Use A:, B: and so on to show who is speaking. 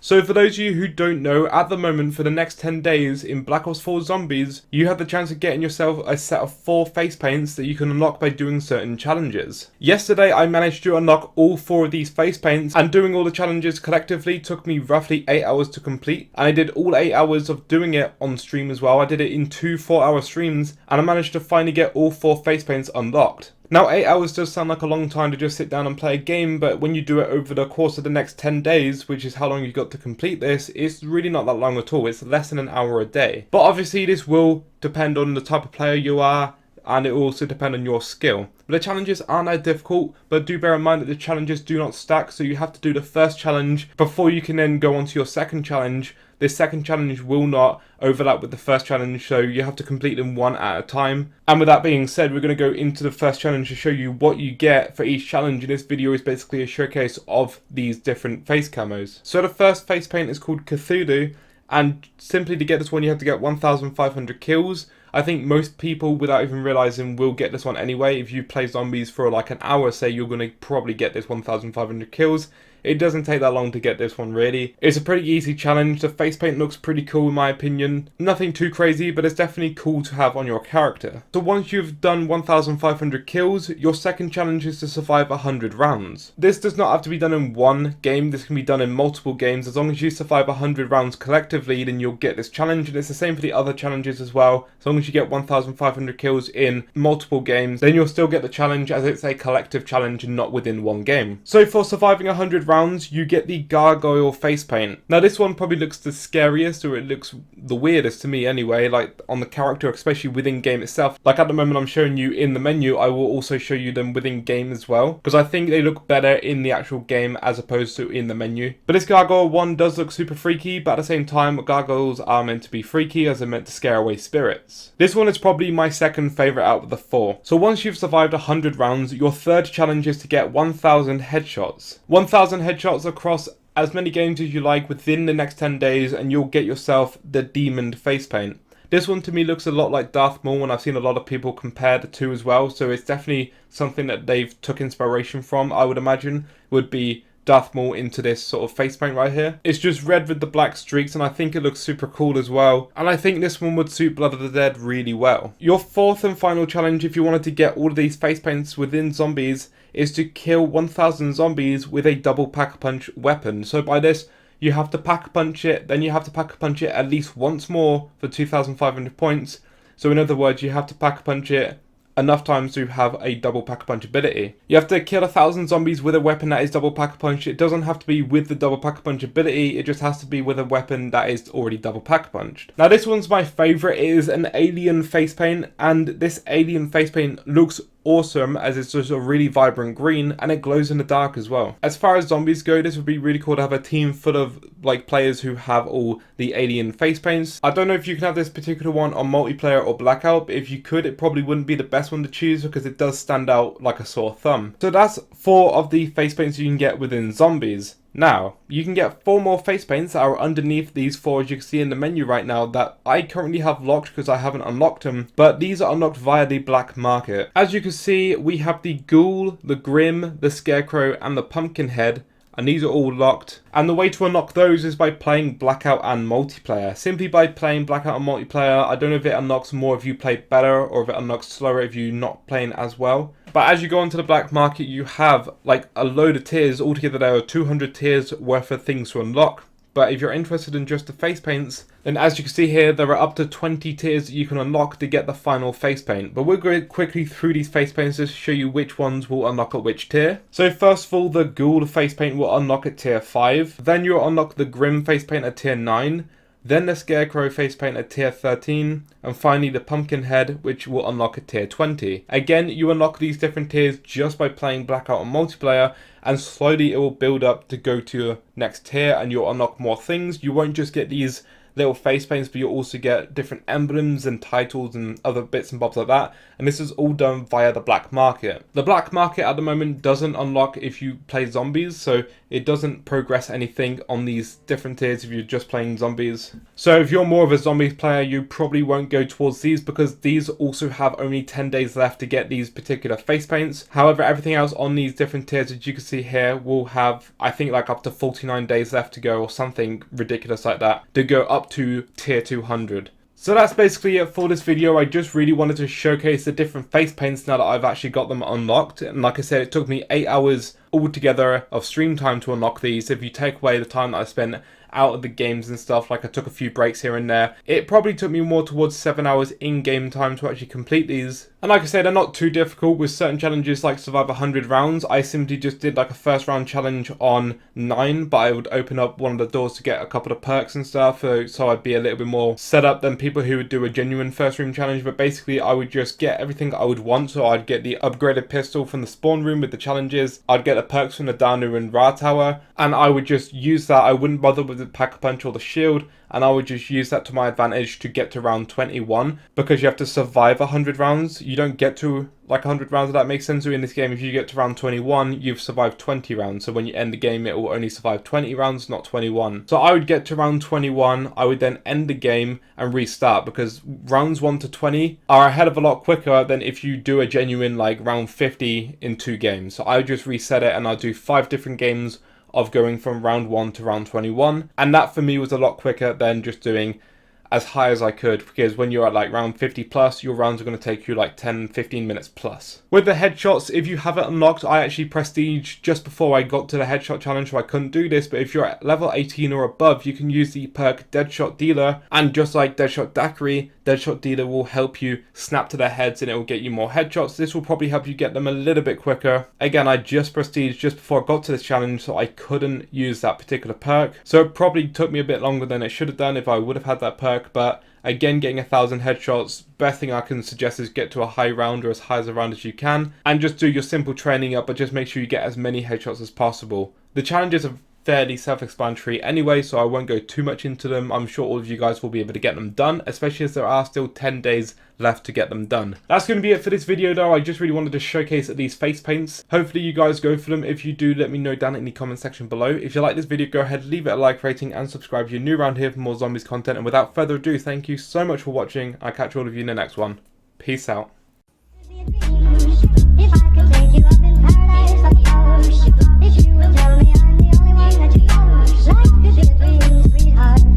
A: So for those of you who don't know, at the moment for the next 10 days in Black Ops 4 Zombies, you have the chance of getting yourself a set of 4 face paints that you can unlock by doing certain challenges. Yesterday I managed to unlock all 4 of these face paints, and doing all the challenges collectively took me roughly 8 hours to complete, and I did all 8 hours of doing it on stream as well. I did it in 2 4-hour streams, and I managed to finally get all 4 face paints unlocked. Now 8 hours does sound like a long time to just sit down and play a game, but when you do it over the course of the next 10 days, which is how long you've got to complete this, it's really not that long at all. It's less than an hour a day. But obviously this will depend on the type of player you are, and it will also depend on your skill. But the challenges aren't that difficult, but do bear in mind that the challenges do not stack, so you have to do the first challenge before you can then go on to your second challenge. This second challenge will not overlap with the first challenge, so you have to complete them one at a time. And with that being said, we're going to go into the first challenge to show you what you get for each challenge, and this video is basically a showcase of these different face camos. So the first face paint is called Cthulhu, and simply to get this one you have to get 1,500 kills. I think most people, without even realising, will get this one anyway. If you play zombies for like an hour, say, you're going to probably get this 1,500 kills. It doesn't take that long to get this one really. It's a pretty easy challenge. The face paint looks pretty cool in my opinion. Nothing too crazy, but it's definitely cool to have on your character. So once you've done 1,500 kills, your second challenge is to survive 100 rounds. This does not have to be done in one game. This can be done in multiple games. As long as you survive 100 rounds collectively, then you'll get this challenge, and it's the same for the other challenges as well. As long as you get 1,500 kills in multiple games, then you'll still get the challenge, as it's a collective challenge and not within one game. So for surviving 100 rounds, you get the Gargoyle face paint. Now this one probably looks the scariest, or it looks the weirdest to me anyway, like on the character, especially within game itself. Like at the moment I'm showing you in the menu, I will also show you them within game as well, because I think they look better in the actual game as opposed to in the menu. But this Gargoyle one does look super freaky, but at the same time gargoyles are meant to be freaky, as they're meant to scare away spirits. This one is probably my second favourite out of the 4. So once you've survived 100 rounds, your third challenge is to get 1,000 headshots. 1,000 headshots across as many games as you like within the next 10 days, and you'll get yourself the Demon face paint. This one to me looks a lot like Darth Maul, and I've seen a lot of people compare the two as well, so it's definitely something that they've took inspiration from. I would imagine would be Darth Maul into this sort of face paint right here. It's just red with the black streaks, and I think it looks super cool as well. And I think this one would suit Blood of the Dead really well. Your fourth and final challenge, if you wanted to get all of these face paints within zombies, is to kill 1,000 zombies with a double pack-a-punch weapon. So by this, you have to pack-a-punch it, then you have to pack-a-punch it at least once more for 2,500 points. So in other words, you have to pack-a-punch it enough times to have a double pack-a-punch ability. You have to kill 1,000 zombies with a weapon that is double pack-a-punch. It doesn't have to be with the double pack-a-punch ability, it just has to be with a weapon that is already double pack-a-punched. Now this one's my favourite. It is an alien face paint, and this alien face paint looks awesome as it's just a really vibrant green, and it glows in the dark as well. As far as zombies go, this would be really cool to have a team full of like players who have all the alien face paints. I don't know if you can have this particular one on multiplayer or blackout, but if you could, it probably wouldn't be the best one to choose because it does stand out like a sore thumb. So that's 4 of the face paints you can get within zombies. Now, you can get 4 more face paints that are underneath these 4, as you can see in the menu right now, that I currently have locked because I haven't unlocked them, but these are unlocked via the black market. As you can see, we have the Ghoul, the Grim, the Scarecrow, and the Pumpkinhead, and these are all locked. And the way to unlock those is by playing Blackout and multiplayer. Simply by playing Blackout and multiplayer. I don't know if it unlocks more if you play better, or if it unlocks slower if you're not playing as well. But as you go onto the black market, you have like a load of tiers. Altogether there are 200 tiers worth of things to unlock. But if you're interested in just the face paints, then as you can see here, there are up to 20 tiers that you can unlock to get the final face paint. But we'll go quickly through these face paints to show you which ones will unlock at which tier. So first of all, the Ghoul face paint will unlock at tier 5. Then you'll unlock the Grim face paint at tier 9. Then the Scarecrow face paint at tier 13, and finally the Pumpkinhead, which will unlock at tier 20. Again, you unlock these different tiers just by playing Blackout and multiplayer, and slowly it will build up to go to your next tier, and you'll unlock more things. You won't just get these little face paints, but you'll also get different emblems and titles and other bits and bobs like that, and this is all done via the black market. The black market at the moment doesn't unlock if you play zombies, so It doesn't progress anything on these different tiers if you're just playing zombies. So if you're more of a zombies player, you probably won't go towards these because these also have only 10 days left to get these particular face paints. However, everything else on these different tiers, as you can see here, will have, I think, like up to 49 days left to go or something ridiculous like that, to go up to tier 200. So that's basically it for this video. I just really wanted to showcase the different face paints now that I've actually got them unlocked. And like I said, it took me 8 hours altogether of stream time to unlock these. If you take away the time that I spent out of the games and stuff, like I took a few breaks here and there, it probably took me more towards 7 hours in-game time to actually complete these. And like I said, they're not too difficult. With certain challenges like survive 100 rounds, I simply just did like a first round challenge on 9, but I would open up one of the doors to get a couple of perks and stuff, so I'd be a little bit more set up than people who would do a genuine first room challenge. But basically I would just get everything I would want. So I'd get the upgraded pistol from the spawn room with the challenges, I'd get the perks from the Danu and Ra Tower, and I would just use that. I wouldn't bother with the pack-a-punch or the shield, and I would just use that to my advantage to get to round 21, because you have to survive 100 rounds. You don't get to like 100 rounds, if that makes sense. So in this game, if you get to round 21, you've survived 20 rounds. So when you end the game, it will only survive 20 rounds, not 21. So I would get to round 21, I would then end the game and restart, because rounds 1 to 20 are a hell of a lot quicker than if you do a genuine like round 50 in 2 games. So I would just reset it and I'll do 5 different games of going from round 1 to round 21, and that for me was a lot quicker than just doing as high as I could, because when you're at like round 50 plus, your rounds are going to take you like 10-15 minutes plus. With the headshots, if you have it unlocked, I actually prestige just before I got to the headshot challenge, so I couldn't do this, but if you're at level 18 or above, you can use the perk Deadshot Dealer, and just like Deadshot Daiquiri, Deadshot Dealer will help you snap to their heads and it will get you more headshots. This will probably help you get them a little bit quicker. Again, I just prestiged just before I got to this challenge, so I couldn't use that particular perk, so it probably took me a bit longer than it should have done if I would have had that perk. But again, getting 1,000 headshots, best thing I can suggest is get to a high round, or as high as a round as you can, and just do your simple training up, but just make sure you get as many headshots as possible. The challenges are fairly self-explanatory anyway, so I won't go too much into them. I'm sure all of you guys will be able to get them done, especially as there are still 10 days left to get them done. That's going to be it for this video though. I just really wanted to showcase these face paints. Hopefully you guys go for them. If you do, let me know down in the comment section below. If you like this video, go ahead, leave it a like rating and subscribe if you're new around here for more zombies content. And without further ado, thank you so much for watching. I'll catch all of you in the next one. Peace out. If you will tell me I'm the only one that you know, like to be a dream, sweetheart.